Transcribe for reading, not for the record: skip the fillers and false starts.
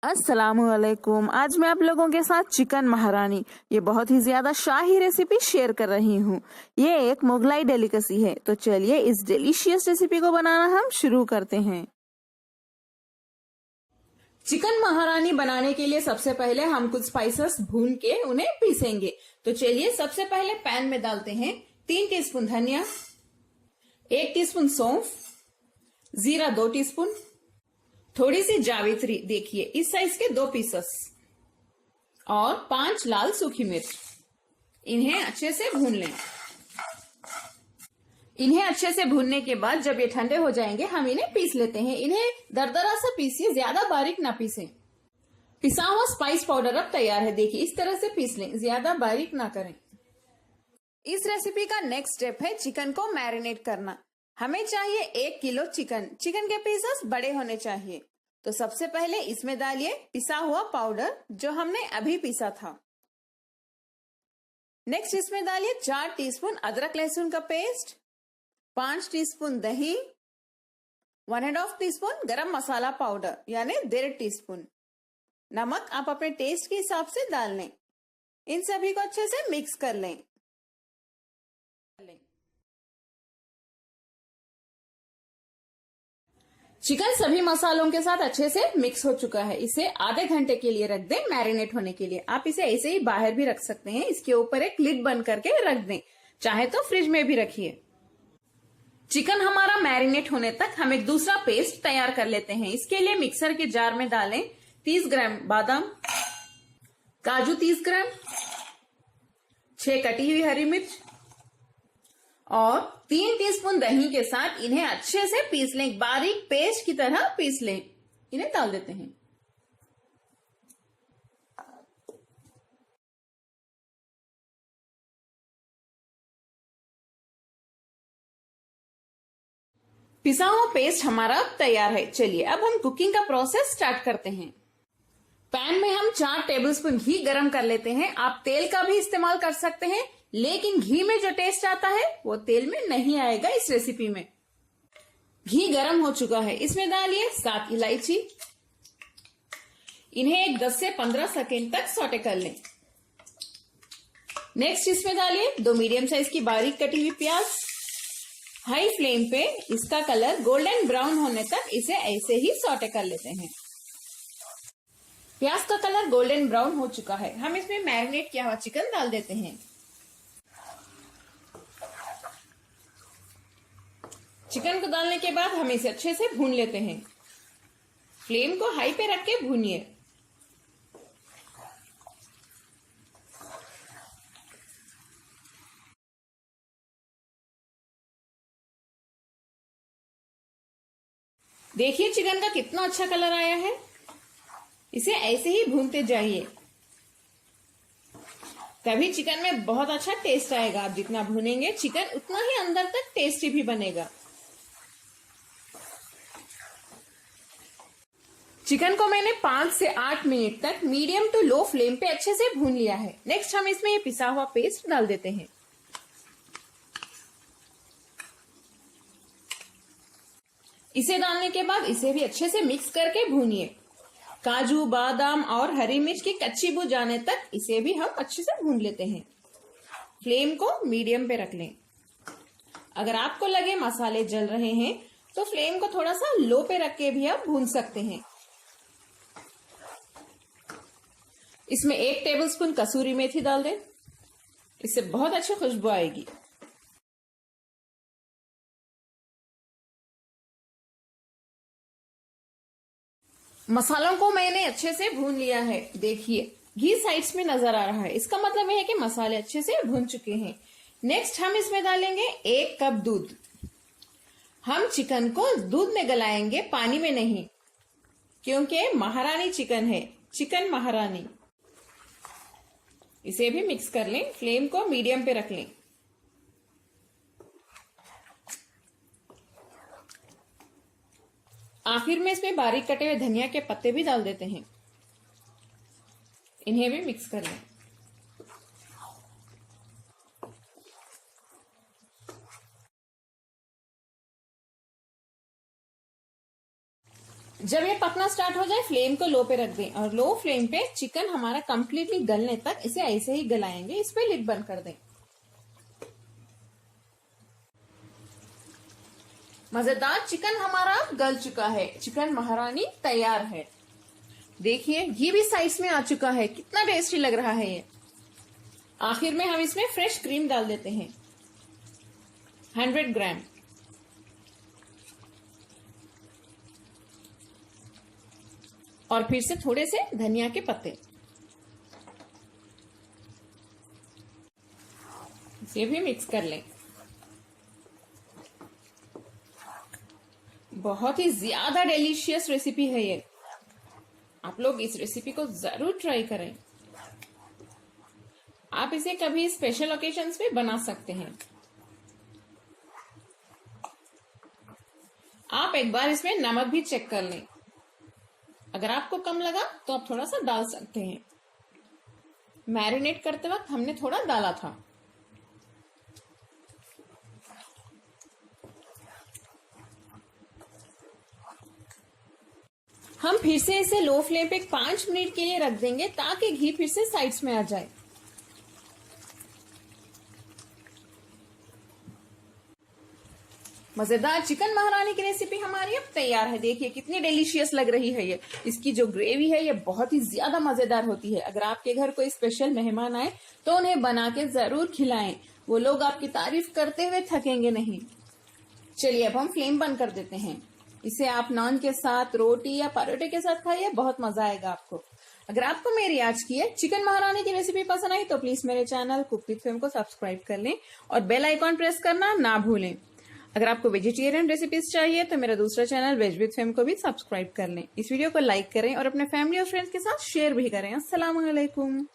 अस्सलामुअलैकुम। आज मैं आप लोगों के साथ चिकन महारानी ये बहुत ही ज्यादा शाही रेसिपी शेयर कर रही हूँ। ये एक मुगलाई डेलिकेसी है, तो चलिए इस डिलीशियस रेसिपी को बनाना हम शुरू करते हैं। चिकन महारानी बनाने के लिए सबसे पहले हम कुछ स्पाइसेस भून के उन्हें पीसेंगे। तो चलिए सबसे पहले पैन में डालते हैं 3 टीस्पून धनिया, 1 टीस्पून सौंफ, जीरा 2 टीस्पून, थोड़ी सी जावित्री, देखिए इस साइज के 2 पीसेस, और 5 लाल सूखी मिर्च। इन्हें अच्छे से भून लें। इन्हें अच्छे से भूनने के बाद जब ये ठंडे हो जाएंगे हम इन्हें पीस लेते हैं। इन्हें दरदरा सा पीसिए, ज्यादा बारीक ना पीसें। पिसा हुआ स्पाइस पाउडर अब तैयार है, देखिए इस तरह से पीस लें, ज्यादा बारीक ना करें। इस रेसिपी का नेक्स्ट स्टेप है चिकन को मैरिनेट करना। हमें चाहिए 1 किलो चिकन। चिकन के पीसेस बड़े होने चाहिए। तो सबसे पहले इसमें डालिए पिसा हुआ पाउडर जो हमने अभी पीसा था। नेक्स्ट इसमें डालिए 4 टीस्पून अदरक लहसुन का पेस्ट, 5 टीस्पून दही, 1.5 टीस्पून गरम मसाला पाउडर यानी 1.5 टीस्पून। नमक आप अपने टेस्ट के हिसाब से डाल लें। इन सभी को अच्छे से मिक्स कर लें। चिकन सभी मसालों के साथ अच्छे से मिक्स हो चुका है। इसे आधे घंटे के लिए रख दें मैरिनेट होने के लिए। आप इसे ऐसे ही बाहर भी रख सकते हैं, इसके ऊपर एक लिड बंद करके रख दें, चाहे तो फ्रिज में भी रखिए। चिकन हमारा मैरिनेट होने तक हम एक दूसरा पेस्ट तैयार कर लेते हैं। इसके लिए मिक्सर के जार में डालें 30 ग्राम बादाम, काजू 30 ग्राम, 6 कटी हुई हरी मिर्च और 3 टीस्पून दही के साथ इन्हें अच्छे से पीस लें, बारीक पेस्ट की तरह पीस लें। इन्हें डाल देते हैं। पिसा हुआ पेस्ट हमारा तैयार है। चलिए अब हम कुकिंग का प्रोसेस स्टार्ट करते हैं। पैन में हम 4 टेबलस्पून घी गरम कर लेते हैं। आप तेल का भी इस्तेमाल कर सकते हैं, लेकिन घी में जो टेस्ट आता है वो तेल में नहीं आएगा इस रेसिपी में। घी गरम हो चुका है, इसमें डालिए 7 इलायची। इन्हें एक 10 से 15 सेकेंड तक सौटे कर लें। नेक्स्ट इसमें डालिए 2 मीडियम साइज की बारीक कटी हुई प्याज। हाई फ्लेम पे इसका कलर गोल्डन ब्राउन होने तक इसे ऐसे ही सौटे कर लेते हैं। प्याज का कलर गोल्डन ब्राउन हो चुका है। हम इसमें मैरिनेट किया हुआ चिकन डाल देते हैं। चिकन को डालने के बाद हम इसे अच्छे से भून लेते हैं। फ्लेम को हाई पे रख के भूनिए। देखिए चिकन का कितना अच्छा कलर आया है। इसे ऐसे ही भूनते जाइए, तभी चिकन में बहुत अच्छा टेस्ट आएगा। आप जितना भूनेंगे चिकन उतना ही अंदर तक टेस्टी भी बनेगा। चिकन को मैंने 5 से 8 मिनट तक मीडियम टू लो फ्लेम पे अच्छे से भून लिया है। नेक्स्ट हम इसमें ये पिसा हुआ पेस्ट डाल देते हैं। इसे डालने के बाद इसे भी अच्छे से मिक्स करके भूनिए। काजू, बादाम और हरी मिर्च की कच्ची बू जाने तक इसे भी हम अच्छे से भून लेते हैं। फ्लेम को मीडियम पे रख लें। अगर आपको लगे मसाले जल रहे हैं तो फ्लेम को थोड़ा सा लो पे रख के भी आप भून सकते हैं। इसमें 1 टेबलस्पून कसूरी मेथी डाल दें, इससे बहुत अच्छी खुशबू आएगी। मसालों को मैंने अच्छे से भून लिया है। देखिए घी साइड्स में नजर आ रहा है, इसका मतलब यह है कि मसाले अच्छे से भून चुके हैं। नेक्स्ट हम इसमें डालेंगे 1 कप दूध। हम चिकन को दूध में गलाएंगे, पानी में नहीं, क्योंकि महारानी चिकन है, चिकन महारानी। इसे भी मिक्स कर लें। फ्लेम को मीडियम पे रख लें। आखिर में इसमें बारीक कटे हुए धनिया के पत्ते भी डाल देते हैं। इन्हें भी मिक्स कर लें। जब ये पकना स्टार्ट हो जाए फ्लेम को लो पे रख दें और लो फ्लेम पे चिकन हमारा कंप्लीटली गलने तक इसे ऐसे ही गलाएंगे। इस पे लिड बंद कर दें। मजेदार चिकन हमारा गल चुका है। चिकन महारानी तैयार है। देखिए ये भी साइज में आ चुका है। कितना टेस्टी लग रहा है ये। आखिर में हम इसमें फ्रेश क्रीम डाल देते हैं 100 ग्राम। और फिर से थोड़े से धनिया के पत्ते। इसे भी मिक्स कर लें। बहुत ही ज्यादा डिलीशियस रेसिपी है ये। आप लोग इस रेसिपी को जरूर ट्राई करें। आप इसे कभी स्पेशल ओकेजन्स पे बना सकते हैं। आप एक बार इसमें नमक भी चेक कर लें। अगर आपको कम लगा तो आप थोड़ा सा डाल सकते हैं। मैरिनेट करते वक्त हमने थोड़ा डाला था। हम फिर से इसे लो फ्लेम पे 5 मिनट के लिए रख देंगे ताकि घी फिर से साइड्स में आ जाए। मजेदार चिकन महारानी की रेसिपी हमारी अब तैयार है। देखिए कितनी डिलीशियस लग रही है ये। इसकी जो ग्रेवी है ये बहुत ही ज्यादा मजेदार होती है। अगर आपके घर कोई स्पेशल मेहमान आए तो उन्हें बना के जरूर खिलाएं। वो लोग आपकी तारीफ करते हुए थकेंगे नहीं। चलिए अब हम फ्लेम बंद कर देते हैं। इसे आप नान के साथ, रोटी या परोठे के साथ खाइए। बहुत मजा आएगा आपको। अगर आपको मेरी आज की है चिकन महारानी की रेसिपी पसंद आई तो प्लीज मेरे चैनल कुक विद फेम को सब्सक्राइब कर लें और बेल आइकॉन प्रेस करना ना भूलें। अगर आपको वेजिटेरियन रेसिपीज चाहिए तो मेरा दूसरा चैनल वेज विद फेम को भी सब्सक्राइब कर लें। इस वीडियो को लाइक करें और अपने फैमिली और फ्रेंड्स के साथ शेयर भी करें। अस्सलाम वालेकुम।